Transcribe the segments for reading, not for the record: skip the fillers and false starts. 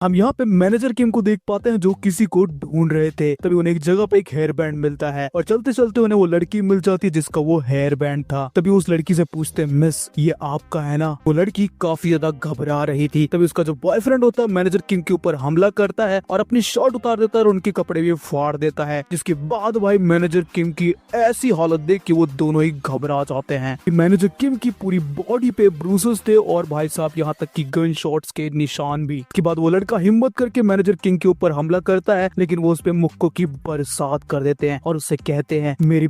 हम यहाँ पे मैनेजर किम को देख पाते हैं जो किसी को ढूंढ रहे थे। तभी उन्हें एक जगह पे एक हेयर बैंड मिलता है और चलते चलते उन्हें वो लड़की मिल जाती है जिसका वो हेयर बैंड था। तभी उस लड़की से पूछते हैं, मिस ये आपका है ना? वो लड़की काफी ज्यादा घबरा रही थी। तभी उसका जो बॉयफ्रेंड होता है मैनेजर किम के ऊपर हमला करता है और अपनी शर्ट उतार देता है और उनके कपड़े भी फाड़ देता है। जिसके बाद भाई मैनेजर किम की ऐसी हालत देख के वो दोनों ही घबरा जाते हैं। मैनेजर किम की पूरी बॉडी पे ब्रूसेस थे और भाई साहब यहाँ तक कि गन शॉट्स के निशान भी। इसके बाद वो लड़का हिम्मत करके मैनेजर किंग के ऊपर हमला करता है, लेकिन वो उस पे मुक्कों की बरसात कर देते हैं और उससे कहते हैं, मेरी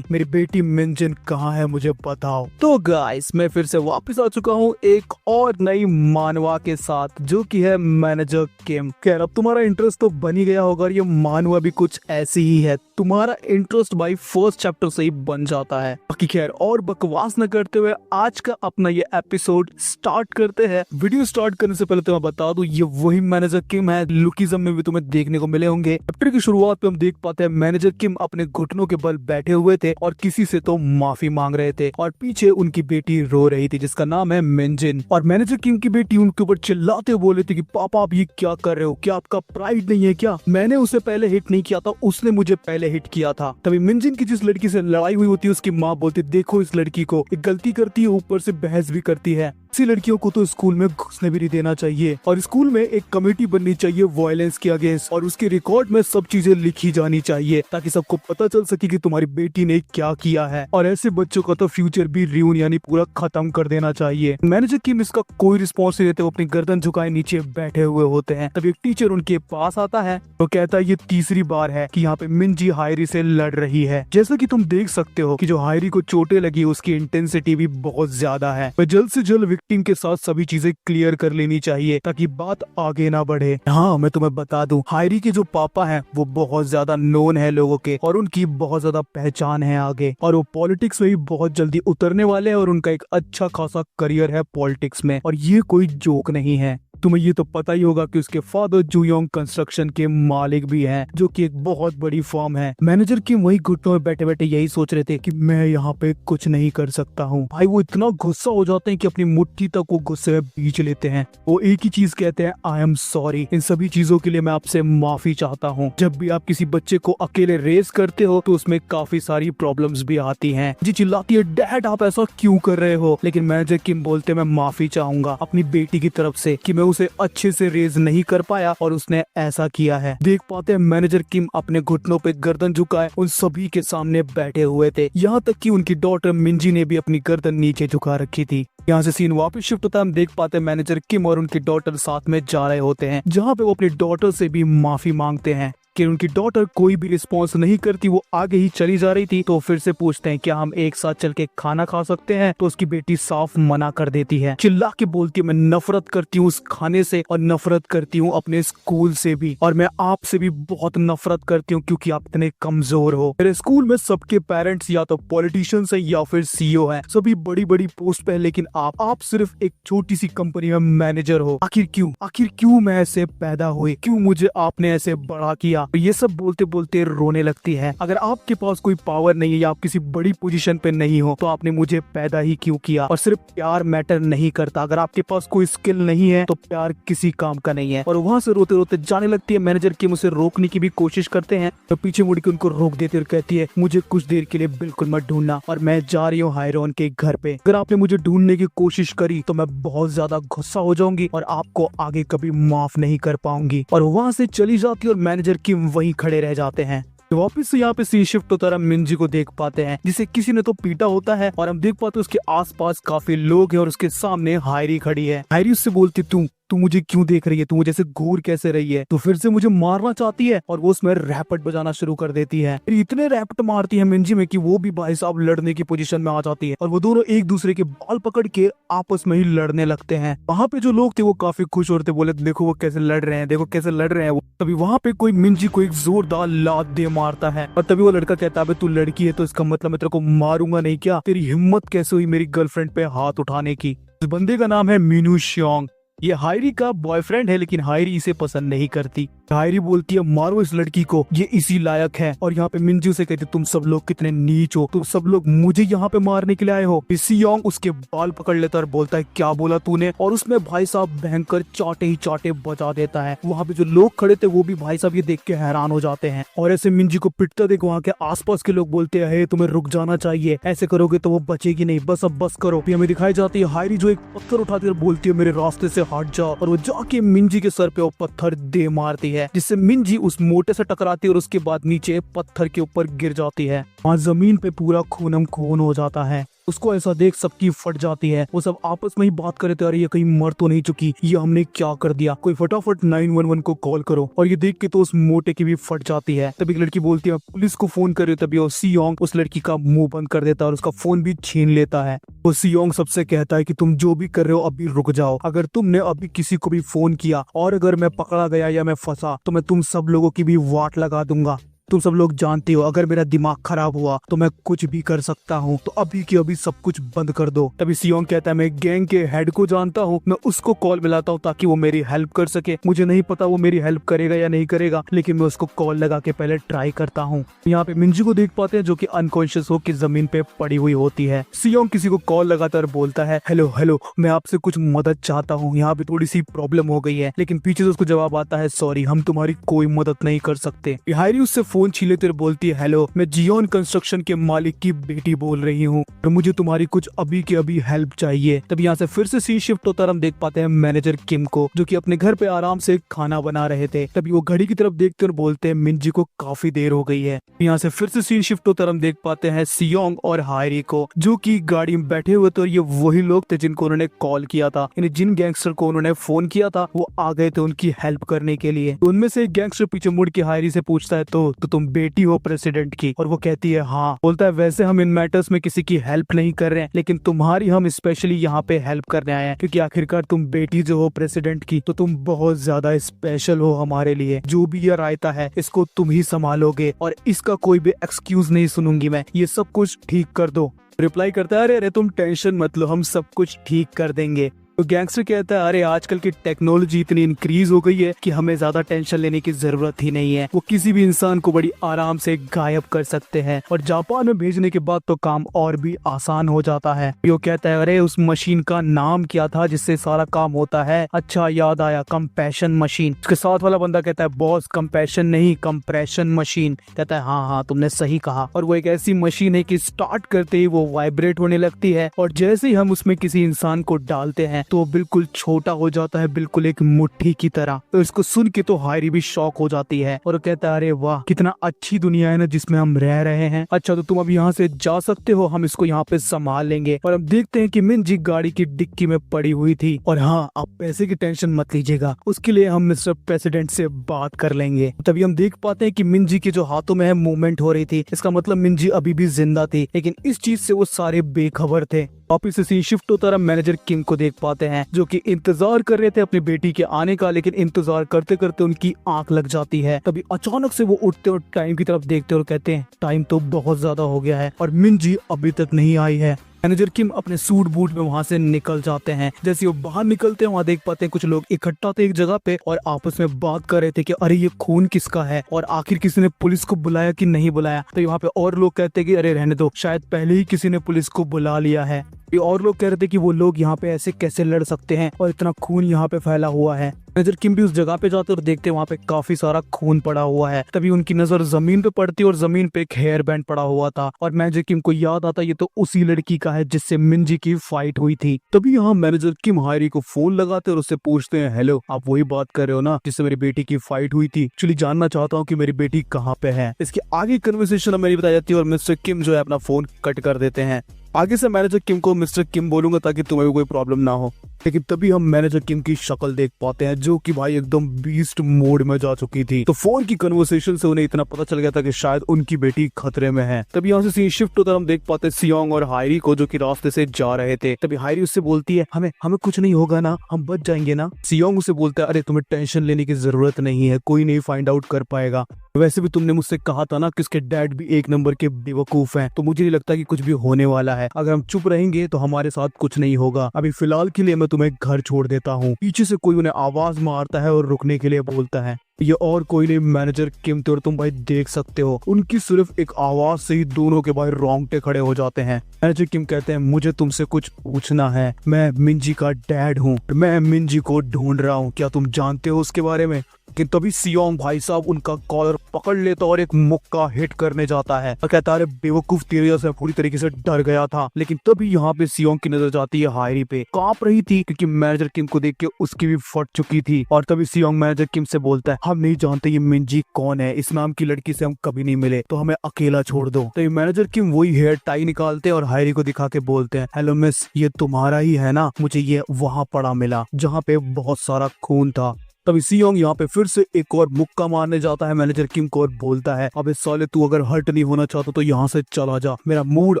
बेटी मिंजिन कहाँ है, मुझे बताओ। तो गाइस मैं फिर से वापस आ चुका हूँ एक और नई मानवा के साथ जो कि है मैनेजर किम। खैर अब तुम्हारा इंटरेस्ट तो बन ही गया होगा और ये मानवा भी कुछ ऐसी ही है। तुम्हारा इंटरेस्ट भाई फर्स्ट चैप्टर से ही बन जाता है। बाकी खैर और बकवास न करते हुए आज का अपना ये एपिसोड स्टार्ट करते हैं। वीडियो स्टार्ट करने से पहले तो मैं बता दूं ये वही मैनेजर किम है लुकिज्म में भी तुम्हें देखने को मिले होंगे। चैप्टर की शुरुआत पे हम देख पाते हैं मैनेजर किम अपने घुटनों के बल बैठे हुए थे और किसी से तो माफी मांग रहे थे और पीछे उनकी बेटी रो रही थी जिसका नाम है मिंजिन। और मैनेजर किम की बेटी उनके ऊपर चिल्लाते हुए बोले थे कि पापा आप ये क्या कर रहे हो, क्या आपका प्राइड नहीं है क्या? मैंने उसे पहले हिट नहीं किया था, उसने मुझे पहले हिट किया था। तभी मिंजिन की जिस लड़की से लड़ाई हुई होती है उसकी माँ बोलती देखो इस लड़की को, एक गलती करती है ऊपर से बहस भी करती है। ऐसी लड़कियों को तो स्कूल में घुसने भी नहीं देना चाहिए और स्कूल में एक कमेटी बननी चाहिए वायलेंस के अगेंस्ट और उसके रिकॉर्ड में सब चीजें लिखी जानी चाहिए ताकि सबको पता चल सके कि तुम्हारी बेटी ने क्या किया है। और ऐसे बच्चों का तो फ्यूचर भी रियून यानी पूरा खत्म कर देना चाहिए। मैनेजर किम इसका कोई रिस्पॉन्स नहीं देते, वो अपनी गर्दन झुकाए नीचे बैठे हुए होते हैं। तभी एक टीचर उनके पास आता है तो कहता है ये तीसरी बार है कि यहाँ पे मिंजी हायरी से लड़ रही है। जैसा कि तुम देख सकते हो कि जो हायरी को चोटें लगी उसकी इंटेंसिटी भी बहुत ज्यादा है। वह जल्द से जल्द विक्टिम के साथ सभी चीजें क्लियर कर लेनी चाहिए ताकि बात आगे ना बढ़े। हाँ मैं तुम्हें बता दूं हायरी के जो पापा हैं वो बहुत ज्यादा नोन है लोगों के और उनकी बहुत ज्यादा पहचान है आगे और वो पॉलिटिक्स में भी बहुत जल्दी उतरने वाले हैं और उनका एक अच्छा खासा करियर है पॉलिटिक्स में और ये कोई जोक नहीं है। तुम्हें ये तो पता ही होगा कि उसके फादर जुयोंग कंस्ट्रक्शन के मालिक भी हैं जो कि एक बहुत बड़ी फर्म है। मैनेजर की वही घुटनों में बैठे बैठे यही सोच रहे थे कि मैं यहाँ पे कुछ नहीं कर सकता हूँ। भाई वो इतना गुस्सा हो जाते हैं कि अपनी मुट्ठी तक वो गुस्से में बींच लेते हैं। वो एक ही चीज कहते हैं, आई एम सॉरी, इन सभी चीजों के लिए मैं आपसे माफी चाहता हूँ। जब भी आप किसी बच्चे को अकेले रेस करते हो तो उसमें काफी सारी प्रॉब्लम्स भी आती हैं। जी चिल्लाती है, डैड आप ऐसा क्यों कर रहे हो? लेकिन मैनेजर किम बोलते मैं माफी चाहूंगा अपनी बेटी की तरफ से कि मैं उसे अच्छे से रेज नहीं कर पाया और उसने ऐसा किया है। देख पाते हैं मैनेजर किम अपने घुटनों पे गर्दन झुकाए उन सभी के सामने बैठे हुए थे। यहाँ तक कि उनकी डॉटर मिंजी ने भी अपनी गर्दन नीचे झुका रखी थी। यहाँ से सीन वापस शिफ्ट होता है, हम देख पाते हैं मैनेजर किम और उनकी डॉटर साथ में जा रहे होते हैं जहाँ पे वो अपनी डॉटर से भी माफी मांगते हैं कि उनकी डॉटर कोई भी रिस्पॉन्स नहीं करती, वो आगे ही चली जा रही थी। तो फिर से पूछते हैं क्या हम एक साथ चल के खाना खा सकते हैं? तो उसकी बेटी साफ मना कर देती है, चिल्ला के बोलती है मैं नफरत करती हूँ उस खाने से और नफरत करती हूँ अपने स्कूल से भी और मैं आपसे भी बहुत नफरत करती हूँ क्योंकि आप इतने कमजोर हो। मेरे स्कूल में सबके पेरेंट्स या तो पॉलिटिशियंस है या फिर सीईओ है, सभी बड़ी बड़ी पोस्ट पे है, लेकिन आप सिर्फ एक छोटी सी कंपनी में मैनेजर हो। आखिर क्यों मैं ऐसे पैदा हुई, क्यों मुझे आपने ऐसे बड़ा किया? ये सब बोलते बोलते रोने लगती है। अगर आपके पास कोई पावर नहीं है या आप किसी बड़ी पोजीशन पे नहीं हो तो आपने मुझे पैदा ही क्यों किया? और सिर्फ प्यार मैटर नहीं करता, अगर आपके पास कोई स्किल नहीं है तो प्यार किसी काम का नहीं है। और वहाँ से रोते रोते जाने लगती है। मैनेजर की उसे रोकने की भी कोशिश करते हैं तो पीछे मुड़ के उनको रोक देती और कहती है मुझे कुछ देर के लिए बिल्कुल मत ढूंढना और मैं जा रही हूँ हायरॉन के घर पे। अगर आपने मुझे ढूंढने की कोशिश करी तो मैं बहुत ज्यादा गुस्सा हो जाऊंगी और आपको आगे कभी माफ नहीं कर पाऊंगी। और वहाँ से चली जाती है और मैनेजर की वहीं खड़े रह जाते हैं। वापिस से यहाँ पे सीन शिफ्ट होता है, मिंजी को देख पाते हैं जिसे किसी ने तो पीटा होता है और हम देख पाते हैं उसके आसपास काफी लोग हैं और उसके सामने हायरी खड़ी है। हायरी उससे बोलती तू मुझे क्यों देख रही है, तू मुझे ऐसे घूर कैसे रही है? तो फिर से मुझे मारना चाहती है और वो उसमें रैपट बजाना शुरू कर देती है। फिर इतने रैपट मारती है मिंजी में कि वो भी भाई साहब लड़ने की पोजीशन में आ जाती है और वो दोनों एक दूसरे के बाल पकड़ के आपस में ही लड़ने लगते हैं। वहाँ पे जो लोग थे वो काफी खुश हो रहे थे, बोले देखो वो कैसे लड़ रहे हैं, देखो कैसे लड़ रहे हैं वो। तभी वहाँ पे कोई मिंजी को एक जोरदार लात दे मारता है और तभी वो लड़का कहता है तू लड़की है तो इसका मतलब मैं तेरे को मारूंगा नहीं क्या? तेरी हिम्मत कैसे हुई मेरी गर्लफ्रेंड पे हाथ उठाने की? इस बंदे का नाम है मीनू श्योंग। ये हायरी का बॉयफ्रेंड है लेकिन हायरी इसे पसंद नहीं करती। हायरी बोलती है मारो इस लड़की को, ये इसी लायक है। और यहाँ पे मिंजी उसे कहती है तुम सब लोग कितने नीच हो, तुम सब लोग मुझे यहाँ पे मारने के लिए आए हो। सियोंग उसके बाल पकड़ लेता है और बोलता है क्या बोला तूने, और उसमें भाई साहब भयंकर चाटे ही चाटे बजा देता है। वहाँ पे जो लोग खड़े थे वो भी भाई साहब ये देख के हैरान हो जाते हैं। और ऐसे मिंजी को पिटता देख वहाँ के आसपास के लोग बोलते हैं तुम्हें रुक जाना चाहिए, ऐसे करोगे तो वो बचेगी नहीं, बस अब बस करो। हमें दिखाई जाती है हायरी जो एक पत्थर उठाती है, बोलती है मेरे रास्ते से हट जाओ, और वो जाके मिंजी के सर पे वो पत्थर दे मारती है, जिससे मिंजी उस मोटे से टकराती है और उसके बाद नीचे पत्थर के ऊपर गिर जाती है। वहाँ जमीन पे पूरा खूनम खून हो जाता है। उसको ऐसा देख सबकी फट जाती है। वो सब आपस में ही बात कर रहे थे, अरे ये कहीं मर तो नहीं चुकी, ये हमने क्या कर दिया, कोई फटाफट 911 को कॉल करो। और ये देख के तो उस मोटे की भी फट जाती है। तभी एक लड़की बोलती है पुलिस को फोन करे, तभी वो सियोंग उस लड़की का मुंह बंद कर देता है और उसका फोन भी छीन लेता है। वो सियोंग सबसे कहता है कि तुम जो भी कर रहे हो अभी रुक जाओ, अगर तुमने अभी किसी को भी फोन किया और अगर मैं पकड़ा गया या मैं फंसा तो मैं तुम सब लोगों की भी वाट लगा दूंगा। तुम सब लोग जानते हो अगर मेरा दिमाग खराब हुआ तो मैं कुछ भी कर सकता हूँ, तो अभी की अभी सब कुछ बंद कर दो। तभी सियोंग कहता है मैं गैंग के हेड को जानता हूँ, मैं उसको कॉल मिलाता हूँ ताकि वो मेरी हेल्प कर सके। मुझे नहीं पता वो मेरी हेल्प करेगा या नहीं करेगा, लेकिन मैं उसको कॉल लगा के पहले ट्राई करता हूँ। यहाँ पे मिंजी को देख पाते हैं जो कि अनकॉन्शियस होकर जमीन पे पड़ी हुई होती है। सियोंग किसी को कॉल लगाता और बोलता है हेलो हेलो, मैं आपसे कुछ मदद चाहता हूँ, यहाँ पे थोड़ी सी प्रॉब्लम हो गई है। लेकिन पीछे से उसको जवाब आता है सॉरी, हम तुम्हारी कोई मदद नहीं कर सकते। हायरी उससे फोन छीन लेते बोलती है हेलो, मैं जियोन कंस्ट्रक्शन के मालिक की बेटी बोल रही हूँ और मुझे तुम्हारी कुछ अभी के अभी हेल्प चाहिए। तब यहाँ से फिर से सीन शिफ्ट होता है, हम देख पाते हैं मैनेजर किम को जो कि अपने घर पे आराम से खाना बना रहे थे। तभी वो घड़ी की तरफ देखते और बोलते हैं मिंजी को काफी देर हो गई है। यहाँ से फिर से सीन शिफ्ट होता है, हम देख पाते हैं सियोंग और हायरी को जो कि गाड़ी में बैठे हुए थे और ये वही लोग थे जिनको उन्होंने कॉल किया था, यानी जिन गैंगस्टर को उन्होंने फोन किया था वो आ गए थे उनकी हेल्प करने के लिए। तो उनमें से एक गैंगस्टर पीछे मुड़ के हायरी से पूछता है तो तुम बेटी हो प्रेसिडेंट की, और वो कहती है हाँ। बोलता है वैसे हम इन मैटर्स में किसी की हेल्प नहीं कर रहे हैं, लेकिन तुम्हारी हम स्पेशली यहाँ पे हेल्प करने आए हैं क्योंकि आखिरकार तुम बेटी जो हो प्रेसिडेंट की तो तुम बहुत ज्यादा स्पेशल हो हमारे लिए। जो भी ये रायता है इसको तुम ही संभालोगे और इसका कोई भी एक्सक्यूज नहीं सुनूंगी मैं, ये सब कुछ ठीक कर दो। रिप्लाई करता है अरे अरे तुम टेंशन मत लो, हम सब कुछ ठीक कर देंगे। तो गैंगस्टर कहता है अरे आजकल की टेक्नोलॉजी इतनी इंक्रीज हो गई है कि हमें ज्यादा टेंशन लेने की जरूरत ही नहीं है, वो किसी भी इंसान को बड़ी आराम से गायब कर सकते हैं और जापान में भेजने के बाद तो काम और भी आसान हो जाता है। वो कहता है अरे उस मशीन का नाम क्या था जिससे सारा काम होता है, अच्छा याद आया, कंपैशन मशीन। उसके साथ वाला बंदा कहता है बॉस कंपैशन नहीं कंप्रेशन मशीन। कहता है हाँ हाँ तुमने सही कहा, और वो एक ऐसी मशीन है कि स्टार्ट करते ही वो वाइब्रेट होने लगती है और जैसे ही हम उसमें किसी इंसान को डालते हैं तो बिल्कुल छोटा हो जाता है, बिल्कुल एक मुट्ठी की तरह। तो इसको सुन के तो हायरी भी शॉक हो जाती है और कहता है अरे वाह कितना अच्छी दुनिया है ना जिसमें हम रह रहे हैं। अच्छा तो तुम अब यहाँ से जा सकते हो, हम इसको यहाँ पे संभाल लेंगे। और अब देखते हैं कि मिंजी गाड़ी की डिक्की में पड़ी हुई थी, और हाँ आप पैसे की टेंशन मत लीजिएगा, उसके लिए हम मिस्टर प्रेसिडेंट से बात कर लेंगे। तभी हम देख पाते हैं कि मिंजी के जो हाथों में है मूवमेंट हो रही थी, इसका मतलब मिंजी अभी भी जिंदा थी, लेकिन इस चीज से वो सारे बेखबर थे। वापिस से सीन शिफ्ट होता है, मैनेजर किम को देख पाते हैं जो कि इंतजार कर रहे थे अपनी बेटी के आने का, लेकिन इंतजार करते करते उनकी आंख लग जाती है। तभी अचानक से वो उठते और टाइम की तरफ देखते और कहते हैं टाइम तो बहुत ज्यादा हो गया है और मिंजी अभी तक नहीं आई है। मैनेजर किम अपने सूट बूट में वहाँ से निकल जाते हैं। जैसे वो बाहर निकलते हैं वहाँ देख पाते हैं कुछ लोग इकट्ठा थे एक जगह पे और आपस में बात कर रहे थे कि अरे ये खून किसका है और आखिर किसी ने पुलिस को बुलाया कि नहीं बुलाया। तो यहाँ पे और लोग कहते हैं कि अरे रहने दो, शायद पहले ही किसी ने पुलिस को बुला लिया है। और लोग कह रहे थे कि वो लोग यहाँ पे ऐसे कैसे लड़ सकते हैं और इतना खून यहाँ पे फैला हुआ है। मैनेजर किम भी उस जगह पे जाते और देखते वहाँ पे काफी सारा खून पड़ा हुआ है। तभी उनकी नजर जमीन पे पड़ती और जमीन पे एक हेयर बैंड पड़ा हुआ था और मैनेजर किम को याद आता ये तो उसी लड़की का है जिससे मिंजी की फाइट हुई थी। तभी यहाँ मैनेजर किम हायरी को फोन लगाते और उससे पूछते हैं हेलो आप वही बात कर रहे हो ना जिससे मेरी बेटी की फाइट हुई थी, एक्चुअली जानना चाहता हूँ कि मेरी बेटी कहाँ पे है। इसकी आगे कन्वर्सेशन मेरी बताई जाती है और मिस्टर किम जो है अपना फोन कट कर देते हैं। आगे से मैनेजर किम को मिस्टर किम बोलूंगा ताकि तुम्हें भी कोई प्रॉब्लम ना हो, लेकिन तभी हम मैनेजर किम की शक्ल देख पाते हैं जो कि भाई एकदम बीस्ट मोड में जा चुकी थी। तो फोन की कन्वर्सेशन से उन्हें इतना पता चल गया था कि शायद उनकी बेटी खतरे में है। तभी यहाँ से सीन शिफ्ट होता है, हम देख पाते हैं सियोंग और हायरी को जो कि रास्ते से जा रहे थे। तभी हायरी उससे बोलती है हमें कुछ नहीं होगा ना, हम बच जाएंगे ना। सियोंग उसे बोलता है अरे तुम्हें टेंशन लेने की जरूरत नहीं है, कोई नहीं फाइंड आउट कर पाएगा। वैसे भी तुमने मुझसे कहा था ना कि उसके डैड भी एक नंबर के बेवकूफ हैं, तो मुझे नहीं लगता कि कुछ भी होने वाला है। अगर हम चुप रहेंगे तो हमारे साथ कुछ नहीं होगा। अभी फिलहाल के लिए मैं तुम्हें घर छोड़ देता हूँ। पीछे से कोई उन्हें आवाज मारता है और रुकने के लिए बोलता है। ये और कोई नहीं मैनेजर किम थे और तुम भाई देख सकते हो उनकी सिर्फ एक आवाज से ही दोनों के भाई रोंगटे खड़े हो जाते हैं। मैनेजर किम कहते हैं मुझे तुमसे कुछ पूछना है, मैं मिंजी का डैड हूँ, मैं मिंजी को ढूंढ रहा हूँ, क्या तुम जानते हो उसके बारे में? कि तभी सियोंग भाई साहब उनका कॉलर पकड़ लेता और एक मुक्का हिट करने जाता है और कहता है बेवकूफ तेरे से पूरी तरीके से डर गया था। लेकिन तभी यहाँ पे सियोंग की नजर जाती है हायरी पे, कांप रही थी क्योंकि मैनेजर किम को देख के उसकी भी फट चुकी थी। और तभी सियोंग मैनेजर किम से बोलता है हम नहीं जानते ये मिंजी कौन है, इस नाम की लड़की से हम कभी नहीं मिले, तो हमें अकेला छोड़ दो। तो मैनेजर किम वही हेयर टाई निकालते और हायरी को दिखा के बोलते हैं हेलो मिस, ये तुम्हारा ही है ना, मुझे ये वहाँ पड़ा मिला जहाँ पे बहुत सारा खून था। तभी सियोंग यहाँ पे फिर से एक और मुक्का मारने जाता है मैनेजर किम को और बोलता है अबे साले तू अगर हर्ट नहीं होना चाहता तो यहाँ से चला जा, मेरा मूड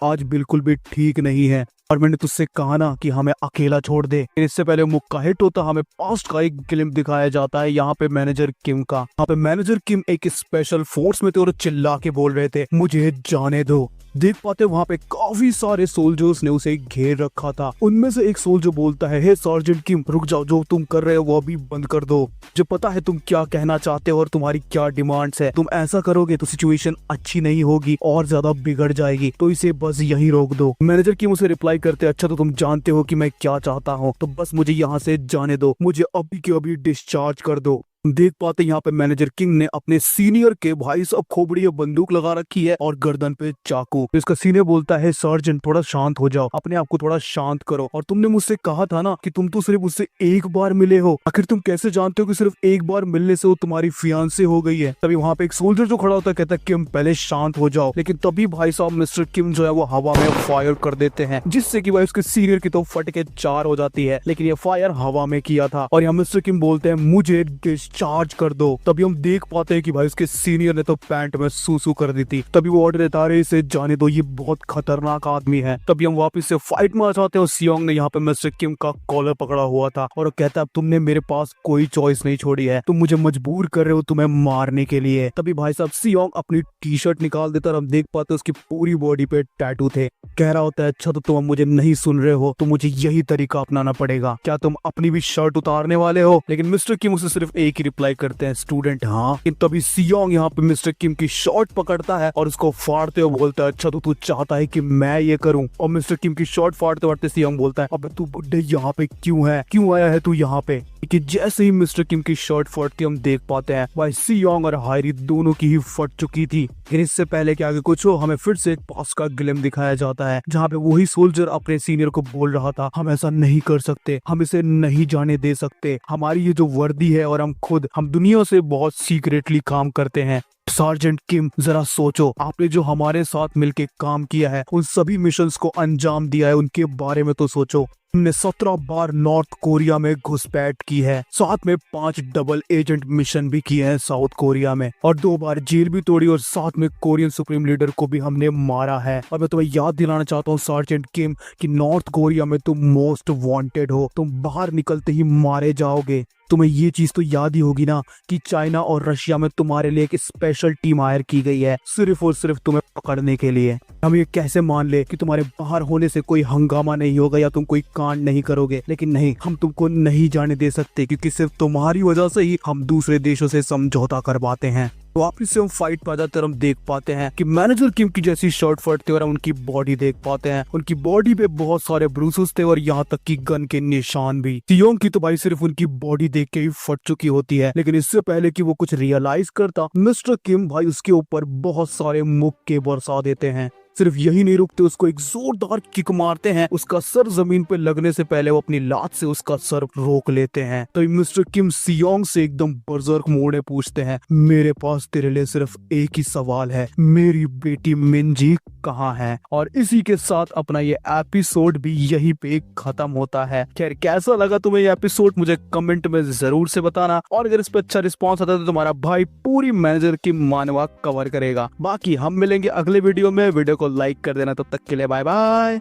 आज बिल्कुल भी ठीक नहीं है और मैंने तुझसे कहा ना कि हमें अकेला छोड़ दे। इससे पहले मुक्का हिट होता हमें पास्ट का एक ग्लिम्प दिखाया जाता है यहाँ पे मैनेजर किम का। यहाँ पे मैनेजर किम एक स्पेशल फोर्स में थे और चिल्ला के बोल रहे थे मुझे जाने दो। देख पाते वहाँ पे काफी सारे सोल्जर्स ने उसे घेर रखा था। उनमें से एक सोल्जर बोलता है हे सार्जेंट किम रुक जाओ, जो तुम कर रहे हो वो अभी बंद कर दो, जो पता है तुम क्या कहना चाहते हो और तुम्हारी क्या डिमांड्स है, तुम ऐसा करोगे तो सिचुएशन अच्छी नहीं होगी और ज्यादा बिगड़ जाएगी, तो इसे बस यही रोक दो। मैनेजर किम उसे रिप्लाई करते अच्छा तो तुम जानते हो कि मैं क्या चाहता हूँ, तो बस मुझे यहाँ से जाने दो, मुझे अभी के अभी डिस्चार्ज कर दो। देख पाते यहाँ पे मैनेजर किंग ने अपने सीनियर के भाई साहब खोपड़ी बंदूक लगा रखी है और गर्दन पे चाकू। तो इसका सीनियर बोलता है सर्जन थोड़ा शांत हो जाओ, अपने आप को थोड़ा शांत करो, और तुमने मुझसे कहा था ना कि तुम तो सिर्फ उससे एक बार मिले हो, आखिर तुम कैसे जानते हो कि सिर्फ एक बार मिलने से वो तुम्हारी फियांसे हो गई है? तभी वहाँ पे एक सोल्जर जो खड़ा होता है कहता है किम पहले शांत हो जाओ। लेकिन तभी भाई साहब मिस्टर किम जो है वो हवा में फायर कर देते हैं जिससे कि भाई उसके सीनियर की तो फट के 4 हो जाती है, लेकिन ये फायर हवा में किया था। और यहाँ मिस्टर किम बोलते हैं मुझे डिस्चार्ज कर दो। तभी हम देख पाते हैं कि भाई उसके सीनियर ने तो पैंट में सूसू कर दी थी। तभी वो ऑर्डर देता है इसे जाने दो, ये बहुत खतरनाक आदमी है। तभी हम वापस से फाइट में आ जाते हैं और सियोंग ने यहाँ पे मिस्टर किम का कॉलर पकड़ा हुआ था और कहता है तुमने मेरे पास कोई चॉइस नहीं छोड़ी है, तुम मुझे मजबूर कर रहे हो तुम्हें मारने के लिए। तभी भाई साहब सियोंग अपनी टी शर्ट निकाल देता और हम देख पाते हैं उसकी पूरी बॉडी पे टैटू थे। कह रहा होता है अच्छा तो तुम मुझे नहीं सुन रहे हो तो मुझे यही तरीका अपनाना पड़ेगा, क्या तुम अपनी भी शर्ट उतारने वाले हो? लेकिन मिस्टर किम उसे सिर्फ एक ही रिप्लाई करते हैं स्टूडेंट हाँ। तभी सियोंग यहाँ पे मिस्टर किम की शर्ट पकड़ता है और उसको फाड़ते हुए बोलता है अच्छा तो तू चाहता है कि मैं ये करूं? और मिस्टर किम की शर्ट फाड़ते फाड़ते सियोंग बोलता है अब तू बुड्ढे यहाँ पे क्यों है, क्यों आया है तू यहाँ पे? कि जैसे ही मिस्टर किम की शर्ट फटती हम देख पाते हैं भाई सियोंग और हायरी दोनों की ही फट चुकी थी। लेकिन इससे पहले कि आगे कुछ हो हमें फिर से एक पास का ग्लिम दिखाया जाता है जहाँ पे वही सोल्जर अपने सीनियर को बोल रहा था हम ऐसा नहीं कर सकते, हम इसे नहीं जाने दे सकते, हमारी ये जो वर्दी है और हम दुनिया से बहुत सीक्रेटली काम करते हैं। सार्जेंट किम जरा सोचो, आपने जो हमारे साथ मिलके काम किया है, उन सभी मिशंस को अंजाम दिया है, उनके बारे में तो सोचो। हमने 17 बार नॉर्थ कोरिया में घुसपैठ की है, साथ में 5 डबल एजेंट मिशन भी किए हैं साउथ कोरिया में, और 2 बार जेल भी तोड़ी, और साथ में कोरियन सुप्रीम लीडर को भी हमने मारा है। और मैं तुम्हें याद दिलाना चाहता हूँ सार्जेंट किम कि नॉर्थ कोरिया में तुम मोस्ट वांटेड हो, तुम बाहर निकलते ही मारे जाओगे। तुम्हें ये चीज तो याद ही होगी ना कि चाइना और रशिया में तुम्हारे लिए एक स्पेशल टीम हायर की गई है सिर्फ और सिर्फ तुम्हें पकड़ने के लिए। हम ये कैसे मान ले कि तुम्हारे बाहर होने से कोई हंगामा नहीं होगा या तुम कोई कांड नहीं करोगे? लेकिन नहीं, हम तुमको नहीं जाने दे सकते क्योंकि सिर्फ तुम्हारी वजह से ही हम दूसरे देशों से समझौता करवाते हैं। वापिस से हम फाइट पे जाते हम देख पाते हैं कि मैनेजर किम की जैसी शर्ट फटते और उनकी बॉडी देख पाते हैं, उनकी बॉडी पे बहुत सारे ब्रूसेस थे और यहाँ तक कि गन के निशान भी। सियोंग की तो भाई सिर्फ उनकी बॉडी देख के ही फट चुकी होती है, लेकिन इससे पहले कि वो कुछ रियलाइज करता मिस्टर किम भाई उसके ऊपर बहुत सारे मुक्के बरसा देते हैं। सिर्फ यही नहीं रुकते, उसको एक जोरदार किक मारते हैं, उसका सर जमीन पे लगने से पहले वो अपनी लात से उसका सर रोक लेते हैं। तो मिस्टर किम सियोंग से एकदम बर्जर्क मोड में पूछते हैं मेरे पास तेरे लिए सिर्फ एक ही सवाल है, मेरी बेटी मिंजी कहाँ है? और इसी के साथ अपना ये एपिसोड भी यही पे खत्म होता है। खैर कैसा लगा तुम्हें ये एपिसोड मुझे कमेंट में जरूर से बताना, और अगर इस पे अच्छा रिस्पॉन्स आता है तो तुम्हारा भाई पूरी मैनेजर की मानवा कवर करेगा। बाकी हम मिलेंगे अगले वीडियो में, वीडियो को लाइक कर देना। तब तक के लिए बाय बाय।